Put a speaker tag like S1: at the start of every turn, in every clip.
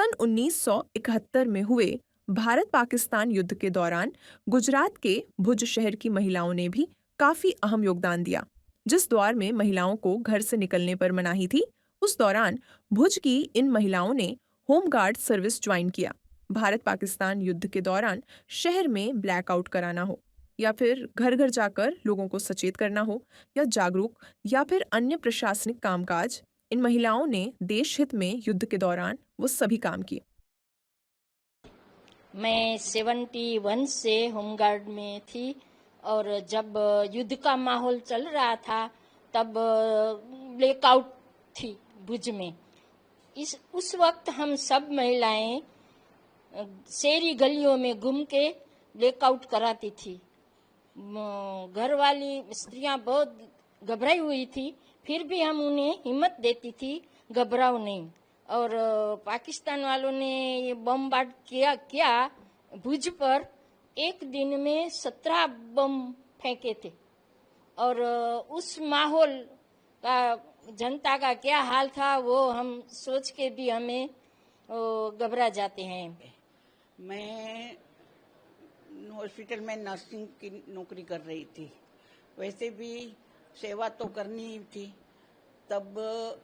S1: सन 1971 में हुए भारत पाकिस्तान युद्ध के दौरान गुजरात के भुज शहर की महिलाओं ने भी काफी अहम योगदान दिया। जिस दौर में महिलाओं को घर से निकलने पर मनाही थी, उस दौरान भुज की इन महिलाओं ने होमगार्ड सर्विस ज्वाइन किया। भारत पाकिस्तान युद्ध के दौरान शहर में ब्लैकआउट कराना हो या फिर घर घर जाकर लोगों को सचेत करना हो या जागरूक या फिर अन्य प्रशासनिक कामकाज, इन महिलाओं ने देश हित में युद्ध के दौरान वो सभी काम किए।
S2: मैं 71 से होमगार्ड में थी और जब युद्ध का माहौल चल रहा था तब ब्लैकआउट थी भुज में। उस वक्त हम सब महिलाएं शहरी गलियों में घूम के ब्लैकआउट कराती थी। घर वाली स्त्रियां बहुत घबराई हुई थी, फिर भी हम उन्हें हिम्मत देती थी, घबराओ नहीं। और पाकिस्तान वालों ने ये बमबार्ड किया भुज पर। एक दिन में 17 बम फेंके थे और उस माहौल का जनता का क्या हाल था वो हम सोच के भी हमें घबरा जाते हैं।
S3: मैं हॉस्पिटल में नर्सिंग की नौकरी कर रही थी, वैसे भी सेवा तो करनी ही थी। तब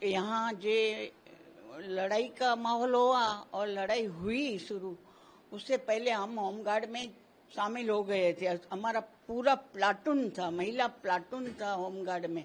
S3: यहाँ जे लड़ाई का माहौल हुआ और लड़ाई हुई शुरू, उससे पहले हम होमगार्ड में शामिल हो गए थे। हमारा पूरा प्लाटून था, महिला प्लाटून था होमगार्ड में।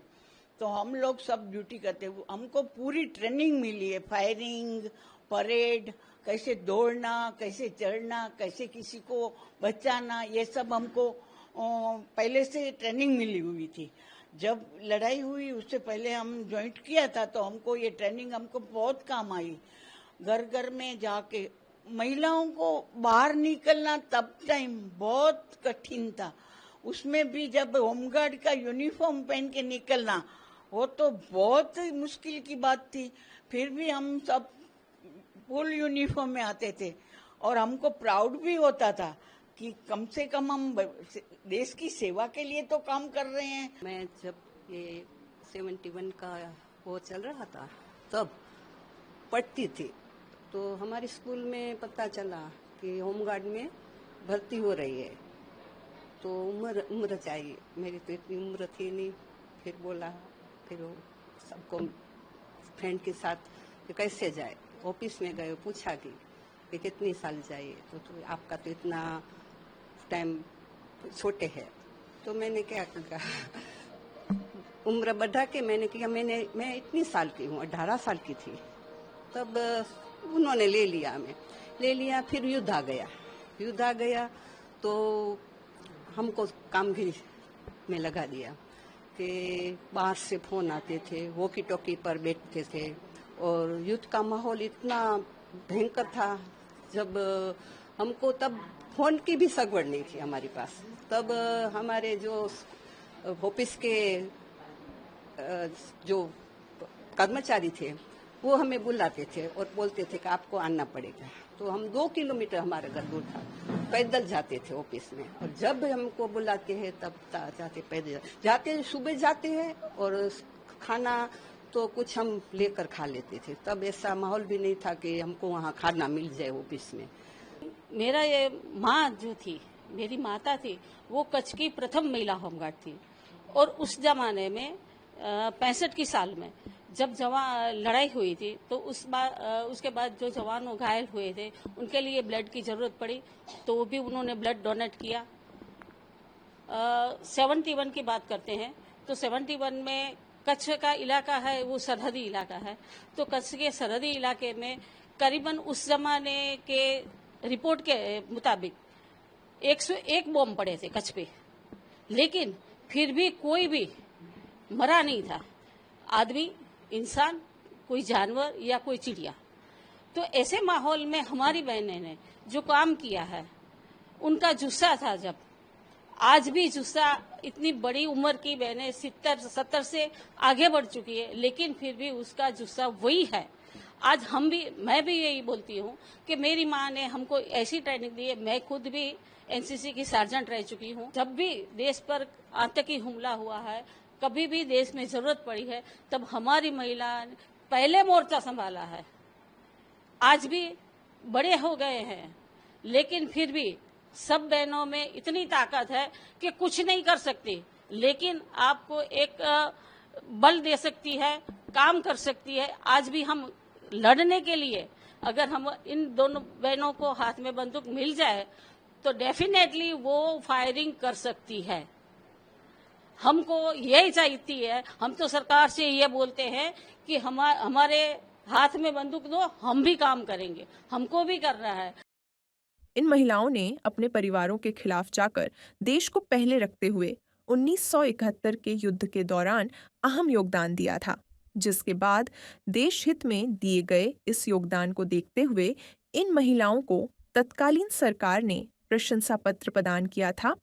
S3: तो हम लोग सब ड्यूटी करते, हमको पूरी ट्रेनिंग मिली है, फायरिंग, परेड, कैसे दौड़ना, कैसे चढ़ना, कैसे किसी को बचाना, ये सब हमको पहले से ट्रेनिंग मिली हुई थी। जब लड़ाई हुई उससे पहले हम ज्वाइन किया था तो हमको ये ट्रेनिंग हमको बहुत काम आई। घर घर में जाके महिलाओं को बाहर निकलना तब टाइम बहुत कठिन था। उसमें भी जब होमगार्ड का यूनिफॉर्म पहन के निकलना, वो तो बहुत मुश्किल की बात थी। फिर भी हम सब फुल यूनिफॉर्म में आते थे और हमको प्राउड भी होता था कि कम से कम हम देश की सेवा के लिए तो काम कर रहे हैं।
S4: मैं जब ये 71 का वो चल रहा था तब पढ़ती थी, तो हमारे स्कूल में पता चला कि होमगार्ड में भर्ती हो रही है। तो उम्र चाहिए, मेरी तो इतनी उम्र थी नहीं। फिर बोला, फिर वो सबको फ्रेंड के साथ कि कैसे जाए। ऑफिस में गए, पूछा कि कितनी साल चाहिए। तो आपका तो इतना टाइम छोटे है। तो मैंने क्या कहा, उम्र बढ़ा के मैंने किया। मैं इतनी साल की हूँ, 18 साल की थी तब। उन्होंने ले लिया। फिर युद्ध आ गया तो हमको काम भी में लगा दिया कि बाहर से फोन आते थे, वॉकी टॉकी पर बैठते थे और युद्ध का माहौल इतना भयंकर था। जब हमको तब फोन की भी सगवड़ नहीं थी हमारे पास। तब हमारे जो ऑफिस के जो कर्मचारी थे वो हमें बुलाते थे और बोलते थे कि आपको आना पड़ेगा। तो हम 2 किलोमीटर हमारा घर दूर था, पैदल जाते थे ऑफिस में। और जब हमको बुलाते हैं तब जाते, पैदल जाते, सुबह जाते हैं और खाना तो कुछ हम लेकर खा लेते थे। तब ऐसा माहौल भी नहीं था कि हमको वहाँ खाना मिल जाए ऑफिस में।
S5: मेरा ये माँ जो थी, मेरी माता थी, वो कच्छ की प्रथम महिला होमगार्ड थी। और उस जमाने में 65 की साल में जब लड़ाई हुई थी तो उसके बाद जो जवानों घायल हुए थे उनके लिए ब्लड की जरूरत पड़ी, तो वो भी उन्होंने ब्लड डोनेट किया। 71 की बात करते हैं तो 71 में कच्छ का इलाका है, वो सरहदी इलाका है। तो कच्छ के सरहदी इलाके में करीबन उस जमाने के रिपोर्ट के मुताबिक 101 बम पड़े थे कच्छ पे, लेकिन फिर भी कोई भी मरा नहीं था। आदमी, इंसान, कोई जानवर या कोई चिड़िया। तो ऐसे माहौल में हमारी बहनें ने जो काम किया है, उनका जुस्सा था। जब आज भी जुस्सा, इतनी बड़ी उम्र की बहनें 70 से आगे बढ़ चुकी है, लेकिन फिर भी उसका जुस्सा वही है। आज मैं भी यही बोलती हूँ कि मेरी माँ ने हमको ऐसी ट्रेनिंग दी है। मैं खुद भी एनसीसी की सार्जेंट रह चुकी हूँ। जब भी देश पर आतंकी हमला हुआ है, कभी भी देश में जरूरत पड़ी है, तब हमारी महिला ने पहले मोर्चा संभाला है। आज भी बड़े हो गए हैं, लेकिन फिर भी सब बहनों में इतनी ताकत है कि कुछ नहीं कर सकती, लेकिन आपको एक बल दे सकती है, काम कर सकती है। आज भी हम लड़ने के लिए अगर हम इन दोनों बहनों को हाथ में बंदूक मिल जाए तो डेफिनेटली वो फायरिंग कर सकती है। हमको यही चाहिए है, हम तो सरकार से ये बोलते हैं कि हमारे हाथ में बंदूक दो, हम भी काम करेंगे, हमको भी करना है।
S1: इन महिलाओं ने अपने परिवारों के खिलाफ जाकर देश को पहले रखते हुए 1971 के युद्ध के दौरान अहम योगदान दिया था, जिसके बाद देश हित में दिए गए इस योगदान को देखते हुए इन महिलाओं को तत्कालीन सरकार ने प्रशंसा पत्र प्रदान किया था